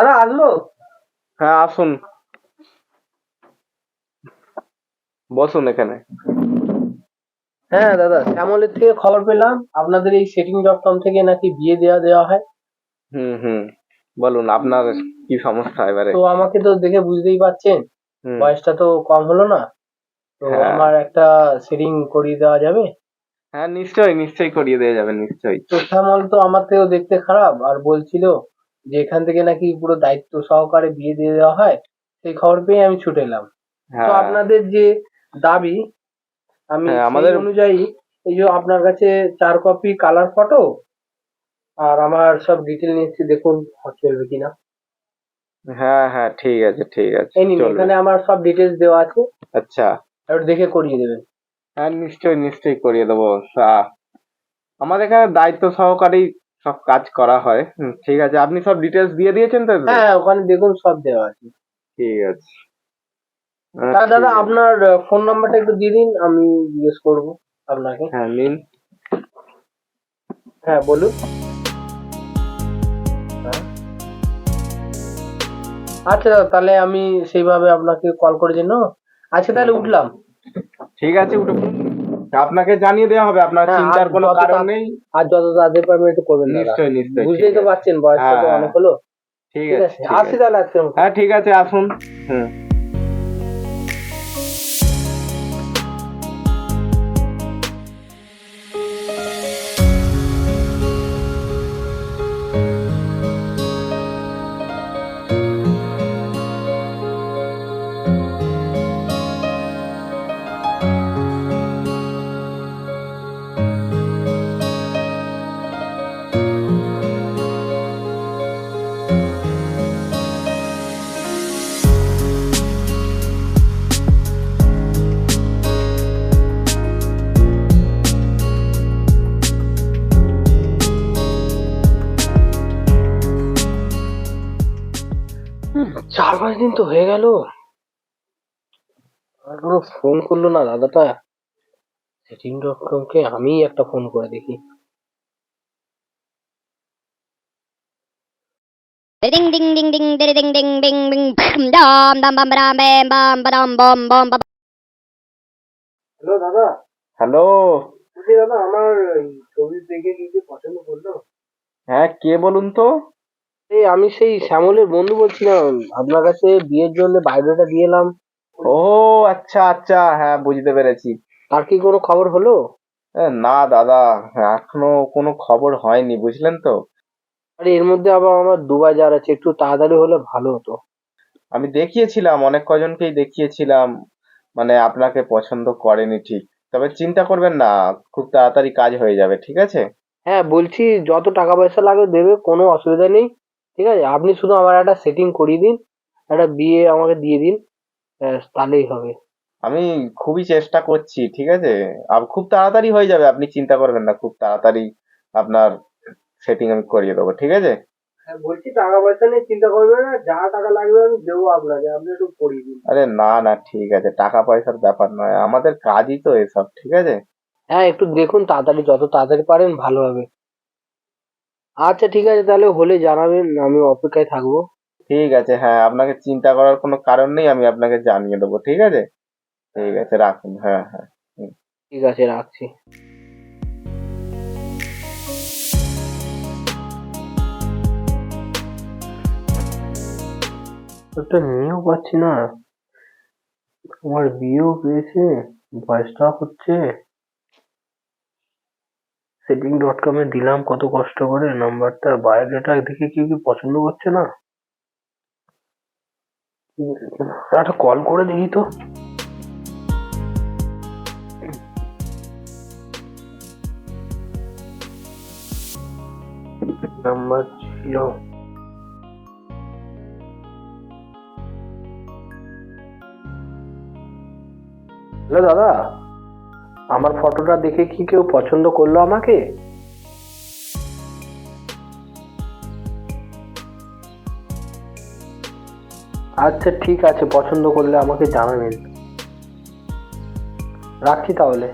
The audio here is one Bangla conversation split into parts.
দাদা আসলো? হ্যাঁ আসুন, বসুন এখানে। হ্যাঁ দাদা, শ্যামলের থেকে খবর পেলাম আপনাদের এই setting.com থেকে নাকি বিয়ে দেওয়া হয়। হুম, বলুন আপনার কি সমস্যা এবারে। তো আমাকে তো দেখে বুঝতেই পারছেন হুম। বয়সটা তো কম হলো না। তো হ্যাঁ আমার একটা সেটিং করিয়ে দেওয়া যাবে? হ্যাঁ, নিশ্চয়ই করিয়ে দেওয়া যাবে, নিশ্চয়ই। তো শ্যামল তো আমার থেকেও দেখতে খারাপ, আর বলছিল যে এখান থেকে নাকি পুরো দায়িত্ব সহকারে বিয়ে দিয়ে দেওয়া হয়। সেই খবর পেয়ে আমি ছুটে এলাম। তো হ্যাঁ আপনাদের যে দাবি, আমি হ্যাঁ, সেই আমাদের অনুযায়ী এই যে আপনার কাছে 4 কপি কালার ফটো আর আমার সব ডিটেল নিচ্ছি, দেখুন চলবে কিনা। হ্যাঁ, ঠিক আছে, এই নিন, চলবে। এখানে আমার সব ডিটেলস দেওয়া আছে, আচ্ছা। একটু দেখে করিয়ে দেবেন। হ্যাঁ, নিশ্চয়ই করিয়ে দেবো। আমাদের এখানে দায়িত্ব সহকারেই সব কাজ করা হয়। ঠিক আছে, আপনি সব ডিটেলস দিয়ে দিয়েছেন তো? হ্যাঁ, ওখানে দেখুন সব দেওয়া আছে। ঠিক আছে। তা ঠিক দাদা আছে। আপনার ফোন নাম্বারটা একটু দিয়ে দিন, আমি জিজ্ঞেস করবো আপনাকে। হ্যাঁ নিন। হ্যাঁ বলুন। হ্যাঁ। আচ্ছা দাদা, তাহলে আমি সেইভাবে আপনাকে কল করে জন্য। আচ্ছা তাহলে উঠলাম। ঠিক আছে, উঠে পড়ুন। আপনাকে জানিয়ে দেওয়া হবে, আপনার হ্যাঁ, চিন্তার কোনো কারণ নেই। আর যত তাড়াতাড়ি পারবেন একটু করবেন দাদা। নিশ্চয়ই, বুঝতেই ঠিক তো আছে। পারছেন বয়সটা হ্যাঁ তো হ্যাঁ, অনেক হলো। ঠিক ঠিক আছে, আছে, আসি তাহলে আজকের মতো। হ্যাঁ ঠিক আছে, আসুন। হুম। হুম, 4-5 দিন তো হয়ে গেল, আর কোনো ফোন করলো না দাদাটা। setting.com কে আমি একটা ফোন করে দেখি। Ding ding ding ding ding ding ding ding ding dam dam bam bam bam bam bam bam bam bam. Hello দাদা। হ্যালো। বলছি দাদা, আমার এই ছবি দেখে কি কি পছন্দ করলো? হ্যাঁ, কে বলুন তো? এই আমি সেই শ্যামলের বন্ধু বলছিলাম, আপনার কাছে বিয়ের জন্য বায়োডাটা দিয়ে এলাম। ও আচ্ছা, হ্যাঁ বুঝতে পেরেছি। আর কি কোনো খবর হলো? না দাদা, এখনো কোনো খবর হয়নি, বুঝলেন তো। আরে এর মধ্যে আবার আমার দুবাই যাওয়ার আছে, একটু তাড়াতাড়ি হলে ভালো হতো। আমি দেখিয়েছিলাম, অনেক কজনকেই দেখিয়েছিলাম, মানে আপনাকে পছন্দ করেনি ঠিক। তবে চিন্তা করবেন না, খুব তাড়াতাড়ি কাজ হয়ে যাবে, ঠিক আছে। হ্যাঁ বলছি, যত টাকা পয়সা লাগে দেবে, কোনো অসুবিধা নেই। ঠিক আছে, আপনি শুধু আমার একটা সেটিং করিয়ে দিন, একটা বিয়ে আমাকে দিয়ে দিন, ব্যাস তাহলেই হবে। আমি খুবই চেষ্টা করছি, ঠিক আছে। খুব তাড়াতাড়ি হয়ে যাবে, আপনি চিন্তা করবেন না, খুব তাড়াতাড়ি আপনার সেটিং আমি করিয়ে দেবো, ঠিক আছে। হ্যাঁ বলছি, টাকা পয়সা নিয়ে চিন্তা করবেন না, যা টাকা লাগবে আমি দেবো আপনাকে, আপনি একটু করিয়ে দিন। আরে না, ঠিক আছে, টাকা পয়সার ব্যাপার নয়, আমাদের কাজই তো এসব, ঠিক আছে। হ্যাঁ একটু দেখুন তাড়াতাড়ি, যত তাড়াতাড়ি পারেন ভালো হবে। আচ্ছা ঠিক আছে, তাহলে হলে জানাবেন, আমি অপেক্ষায় থাকবো। ঠিক আছে, হ্যাঁ, আপনাকে চিন্তা করার কোনো কারণ নেই, আমি আপনাকে জানিয়ে দেবো, ঠিক আছে। ঠিক আছে, রাখুন। হ্যাঁ। হুম। ঠিক আছে, রাখছি। একটা নিয়েও পাচ্ছি না, আমার বিয়েও পেয়েছে, বয়সটা হচ্ছে। setting.com এ দিলাম কত কষ্ট করে নাম্বারটা, বায়োডাটা দেখে কি কি পছন্দ করছে না। একটা কল করে দেখি তো। নাম্বার ছিল। হ্যালো দাদা, আমার ফটোটা দেখে কি কেউ পছন্দ করলো আমাকে? আচ্ছা ঠিক আছে, পছন্দ করলে আমাকে জানাবেন। রাখছি তাহলে।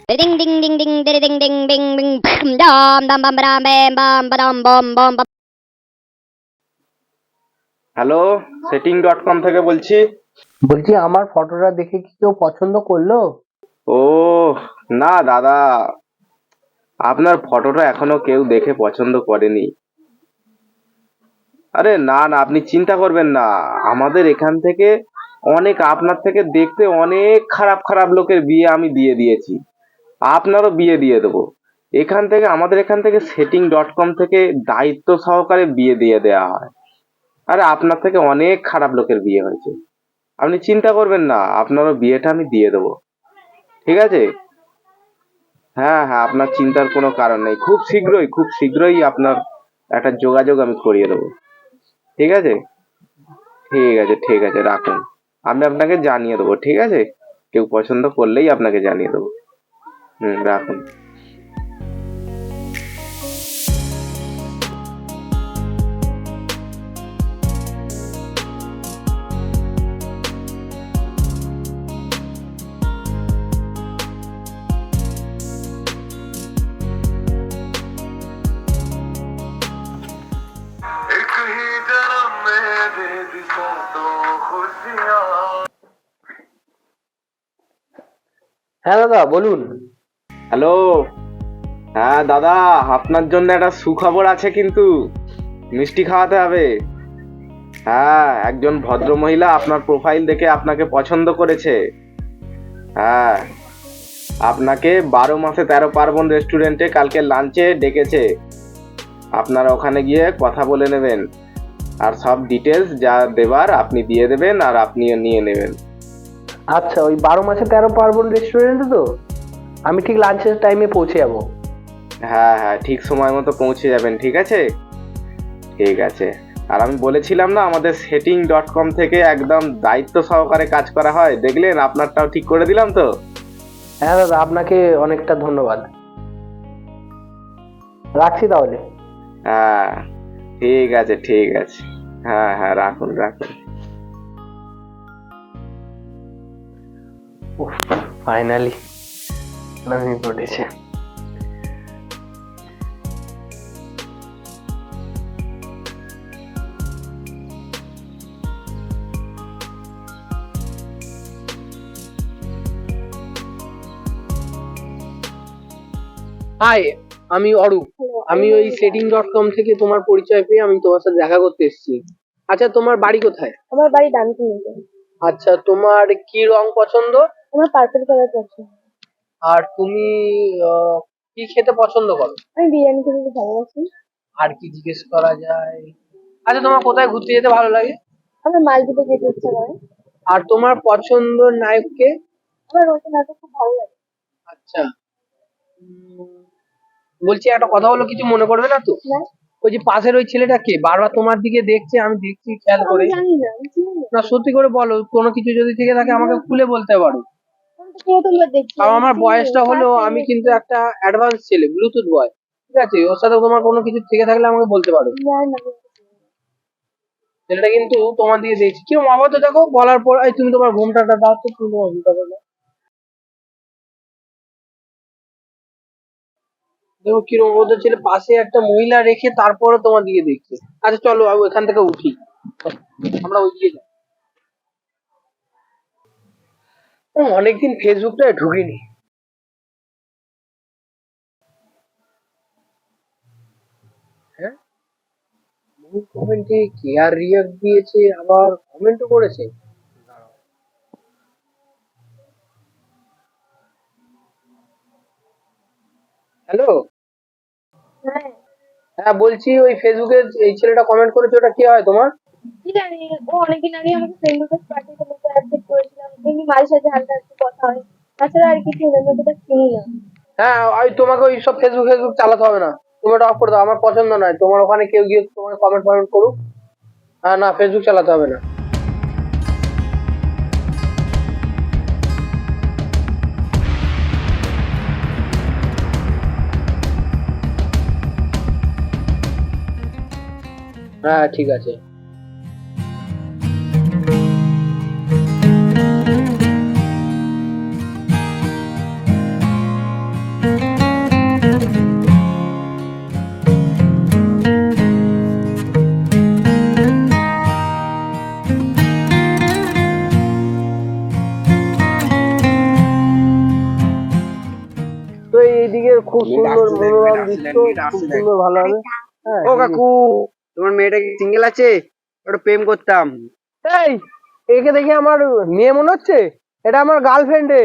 Ding ding ding ding ding ding ding ding ding dam dam bam bam bam bam bam bam bam bam. Hello, setting.com থেকে বলছি। বলছি আমার ফটোটা দেখে কি কেউ পছন্দ করলো? ও না দাদা, আপনার ফটোটা এখনো কেউ দেখে পছন্দ করেনি। আরে না না, আপনি চিন্তা করবেন না। আমাদের এখান থেকে অনেক, আপনার থেকে দেখতে অনেক খারাপ খারাপ লোকের বিয়ে আমি দিয়ে দিয়েছি, আপনারও বিয়ে দিয়ে দেবো। আমাদের এখান থেকে setting.com থেকে দায়িত্ব সহকারে বিয়ে দিয়ে দেওয়া হয়। আরে আপনার থেকে অনেক খারাপ লোকের বিয়ে হয়েছে, আপনি চিন্তা করবেন না, আপনারও বিয়েটা আমি দিয়ে দেবো, ঠিক আছে? হ্যাঁ হ্যাঁ, আপনার চিন্তার কোনো কারণ নেই, খুব শীঘ্রই আপনার একটা যোগাযোগ আমি করিয়ে দেবো, ঠিক আছে? ঠিক আছে, রাখুন। আমি আপনাকে জানিয়ে দেবো, ঠিক আছে? কেউ পছন্দ করলেই আপনাকে জানিয়ে দেবো। রাখুন। एक ही जन्म में दे दी सातों खुशियाँ। হ্যাঁ দাদা বলুন। হ্যালো, হ্যাঁ দাদা, আপনার জন্য একটা সুখবর আছে, কিন্তু মিষ্টি খাওয়াতে হবে। হ্যাঁ, একজন ভদ্র মহিলা আপনার প্রোফাইল দেখে আপনাকে পছন্দ করেছে। হ্যাঁ, আপনাকে 12 মাসে 13 পার্বণ রেস্টুরেন্টে কালকে লাঞ্চে ডেকেছে। আপনারা ওখানে গিয়ে কথা বলে নেবেন, আর সব ডিটেলস যা দেবার আপনি দিয়ে দেবেন, আর আপনিও নিয়ে নেবেন। আচ্ছা, ওই 12 মাসে 13 পার্বণ রেস্টুরেন্টে তো আমি ঠিক লাঞ্চের টাইমে পৌঁছে যাবো। হ্যাঁ হ্যাঁ, ঠিক সময় মতো পৌঁছে যাবেন, ঠিক আছে? ঠিক আছে। আর আমি বলেছিলাম না, আমাদের setting.com থেকে একদম দায়িত্ব সহকারে কাজ করা হয়, দেখলেন? আপনারটাও ঠিক করে দিলাম তো। হ্যাঁ দাদা, আপনাকে অনেকটা ধন্যবাদ। রাখছি তাহলে। হ্যাঁ ঠিক আছে। হ্যাঁ হ্যাঁ, রাখুন। ফাইনালি প্ল্যানিং ঘটেছে। হাই, আমি অরূপ। আমি ওই setting.com থেকে তোমার পরিচয় পেয়ে আমি তোমার সাথে দেখা করতে এসেছি। আচ্ছা, তোমার বাড়ি কোথায়? আমার বাড়ি ডানকুনিতে। আচ্ছা, তোমার কি রং পছন্দ? আমার পার্পল কালার পছন্দ। আর তুমি কি খেতে পছন্দ করো? আমি বিরিয়ানি খেতে খুব ভালোবাসি। আর কি জিজ্ঞেস করা যায়? আচ্ছা, তোমার কোথায় ঘুরতে যেতে ভালো লাগে? আমার মালদ্বীপে যেতে ইচ্ছা করে। আর তোমার পছন্দ নায়ক কে? আমার রোশন নাটক খুব ভালো লাগে। আচ্ছা, বলছি একটা কথা বলো, কিছু মনে করবে না তো? না, ওই যে পাশের ওই ছেলেটা কে বারবার তোমার দিকে দেখছে, আমি দেখছি খেয়াল করে। আমি জানি না, আমি চিনি না। না, সত্যি করে বলো, কোনো কিছু যদি থেকে থাকে আমাকে খুলে বলতে পারো। আমি তো প্রথমবার দেখছি। আর আমার আমি বয়সটা চিনি না। হলো, First time আমি দেখছি। কিন্তু একটা অ্যাডভান্স ছেলে, ব্লুটুথ বয়, ঠিক আছে? ওর সাথে তোমার কোনো কিছু থেকে থাকলে আমাকে বলতে পারো। না, না, আমি চিনি না। ছেলেটা কিন্তু তোমার দিকে দেখছি, কেউ আবার তো দেখো বলার পর, এই তুমি তোমার ঘুমটাটা দাও তো, তুমি তোমার ঘুমটা দাও। দেখো কিরকম ওদের ছেলে, পাশে একটা মহিলা রেখে তারপরে তোমার দিকে দেখছে। আচ্ছা চলো, আমি এখান থেকে উঠি, আমরা ওই দিকে যাই। অনেকদিন ফেসবুকটা ঢুকিনি। হ্যাঁ, কমেন্টে কে আর রিয়াক্ট দিয়েছে, আবার কমেন্টও করেছে। হ্যালো, হ্যাঁ, হ্যাঁ বলছি, ওই ফেসবুকে এই ছেলেটা কমেন্ট করেছে, ওটা কে হয় তোমার? কি জানি, ও অনেকদিন আগে আমাকে ফ্রেন্ড রিকোয়েস্ট পাঠিয়েছিল, তো অ্যাকসেপ্ট করেছিলাম। এমনি মাঝে সাথে হালকা একটু কথা হয়, তাছাড়া আর কিছু না, আমি ওকে চিনি না। হ্যাঁ, ওই তোমাকে ওই সব ফেসবুক চালাতে হবে না, তুমি ওটা অফ করে দাও, আমার পছন্দ নয়। তোমার ওখানে কেউ গিয়ে তোমার কমেন্ট করুক। হ্যাঁ, না, ফেসবুক চালাতে হবে না। হ্যাঁ ঠিক আছে। এইদিকে খুব সুন্দর মনোরম দৃশ্য, খুব সুন্দর ভালো হবে। হ্যাঁ ও কাকু, তোমার মেয়েটা কি সিঙ্গেল আছে? ওটা প্রেম করতাম। এই, একে দেখে আমার মেয়ে মনে হচ্ছে? এটা আমার গার্লফ্রেন্ড রে।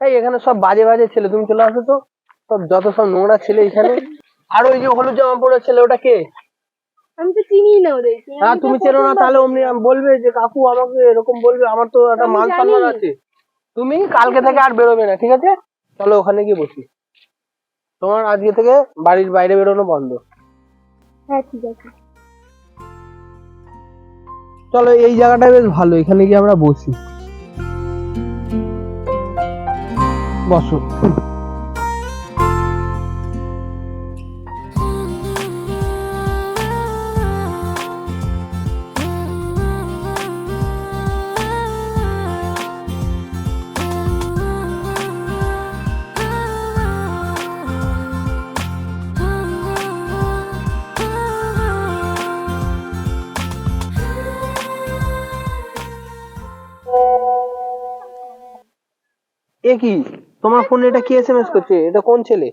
এই এখানে সব বাজে বাজে ছেলে, তুমি চলে আসো তো। সব যত সব নোংরা ছেলে এখানে। আর ওই যে হলুদ জামা পরে ছেলে, ওটা কে? আমি তো চিনি না ওদেরকে। হ্যাঁ তুমি চেনো না, তাহলে অমনি বলবে যে কাকু আমাকে এরকম বলবে, আমার তো একটা আমি মান জানি। সম্মান আছে। তুমি কালকে থেকে আর বেরোবে না, ঠিক আছে? চলো ওখানে গিয়ে বসি। তোমার আজকে থেকে বাড়ির বাইরে বেরোনো বন্ধ। হ্যাঁ ঠিক আছে। চলো, এই জায়গাটা বেশ ভালো, এখানে গিয়ে আমরা বসি। বসো। এ কি, তোমার ফোনে এটা কি এসএমএস করছে? এটা কোন ছেলে?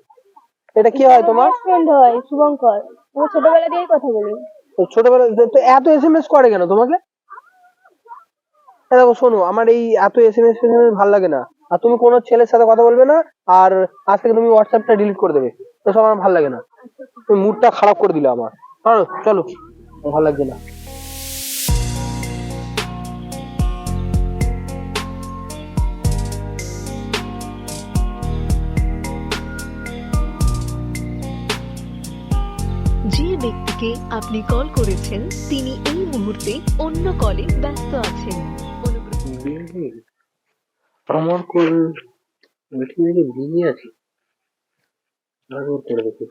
এটা কি হয় তোমার? ফ্রেন্ড হয় শুভঙ্কর, ও ছোটবেলা দিয়েই কথা বলি। তো ছোটবেলা তো এত এসএমএস করে কেন তোমাকে? দেখো শোনো, আমার এই এত এসএমএস ভালো লাগে না। আর তুমি কোনো ছেলের সাথে কথা বলবে না। আর আজ থেকে তুমি হোয়াটসঅ্যাপটা ডিলিট করে দেবে। তো সব আমার ভালো লাগে না। তুমি মুডটা খারাপ করে দিলে আমার। চলো চলো, ভালো লাগছে না। যে ব্যক্তিকে আপনি কল করেছেন তিনি এই মুহূর্তে অন্য কলে ব্যস্ত আছেন। আমার কল ওয়েটিং এ বিজি আছে। করে দেখি।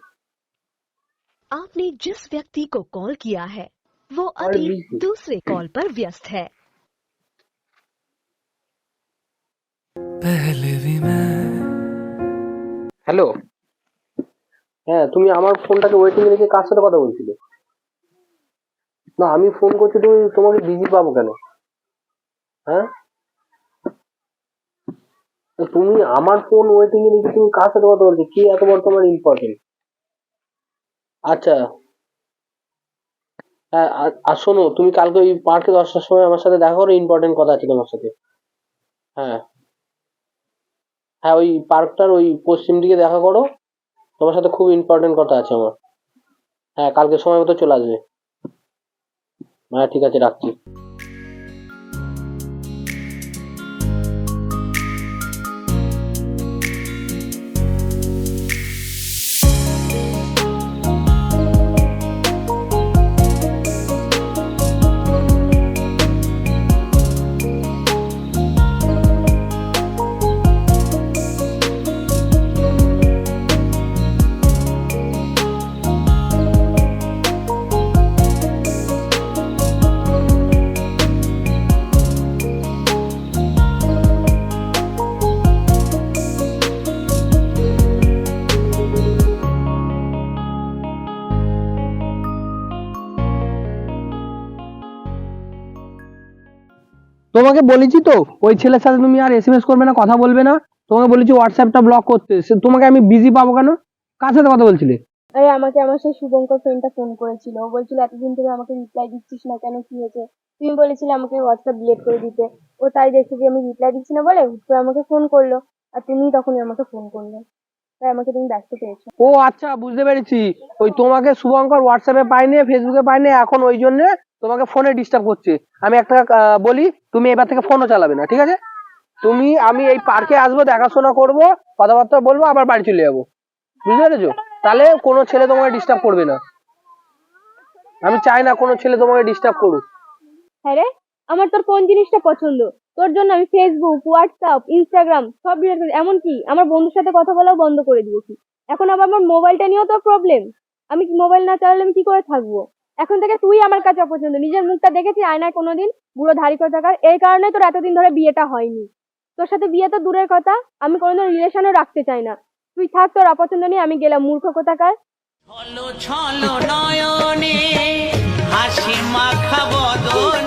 आपने जिस व्यक्ति को कॉल किया है वो और अभी busy। दूसरे कॉल पर व्यस्त है। पहले भी मैं হ্যালো, হ্যাঁ তুমি আমার ফোনটাকে ওয়েটিং এ রেখে কার সাথে কথা বলছিলে? না আমি ফোন করছি, তোমাকে বিজি পাবো কেন? হ্যাঁ, তো তুমি আমার ফোন ওয়েটিং এ রেখে তুমি কার সাথে কথা বলছো? কি এত বড় তোমার ইম্পর্টেন্ট? আচ্ছা, হ্যাঁ আর শোনো, তুমি কালকে ওই পার্কে 10টার সময় আমার সাথে দেখা করো, ইম্পর্টেন্ট কথা আছে তোমার সাথে। হ্যাঁ হ্যাঁ, ওই পার্কটার ওই পশ্চিম দিকে দেখা করো, তোমার সাথে খুব ইম্পর্টেন্ট কথা আছে আমার। হ্যাঁ কালকে সময় মতো চলে আসবে। হ্যাঁ ঠিক আছে, রাখছি। তোমাকে বলেছি তো ওই ছেলের সাথে তুমি আর এসএমএস করবে না, কথা বলবে না। তোমাকে বলেছি হোয়াটসঅ্যাপটা ব্লক করতে। তোমাকে আমি বিজি পাবো কেন? কার সাথে কথা বলছিলে? আরে আমাকে আমার সেই শুভঙ্কর ফ্রেন্ডটা ফোন করেছিল, ও বলছিল এতদিন ধরে আমাকে রিপ্লাই দিচ্ছিস না কেন, কি হয়েছে? তুমি বলেছিলে আমাকে হোয়াটসঅ্যাপ ডিলিট করে দিতে। ও তাই দেখছে যে আমি রিপ্লাই দিচ্ছি না বলে হুট করে আমাকে ফোন করলো। আর তুমি তখনই আমাকে ফোন করলে, তাই আমাকে তুমি ব্যস্ত পেয়েছো। ও আচ্ছা, বুঝতে পেরেছি। ওই তোমাকে শুভঙ্কর হোয়াটসঅ্যাপে পাইনি, ফেসবুকে পাইনি, এখন ওই জন্য তোমাকে ফোনে ডিস্টার্ব করছে। আমি একটা বলি, তুমি এবার থেকে ফোনও চালাবে না, ঠিক আছে? আমি এই পার্কে আসবো, দেখাশোনা করবো, কথাবার্তা বলবো, আবার বাড়ি চলে যাবো। বুঝতে পেরেছো? তাহলে কোনো ছেলে তোমাকে ডিস্টার্ব করবে না। আমি চাই না কোনো ছেলে তোমাকে ডিস্টার্ব করুক। হ্যাঁ রে, আমার তোর কোন জিনিসটা পছন্দ? তোর জন্য আমি ফেসবুক, হোয়াটসঅ্যাপ, ইনস্টাগ্রাম সব ডিলিট করে, এমনকি আমার বন্ধুর সাথে কথা বলাও বন্ধ করে দিয়েছি। এখন আবার আমার মোবাইলটা নিয়েও তো প্রবলেম। আমি মোবাইল না চালালে আমি কি করে থাকবো? এখন থেকে তুই আমার কাছে অপছন্দ। নিজের মুখটা দেখেছি আয়নায় কোনোদিন? বুড়ো ধাড়ি কোথাকার। এই কারণে তোর এতদিন ধরে বিয়েটা হয়নি। তোর সাথে বিয়ে তো দূরের কথা, আমি কোনোদিন রিলেশনও রাখতে চাই না। তুই থাক, তোর অপছন্দ নিয়ে আমি গেলাম, মূর্খ কোথাকার। ছলো ছলো নয়নে হাসি মাখা বদন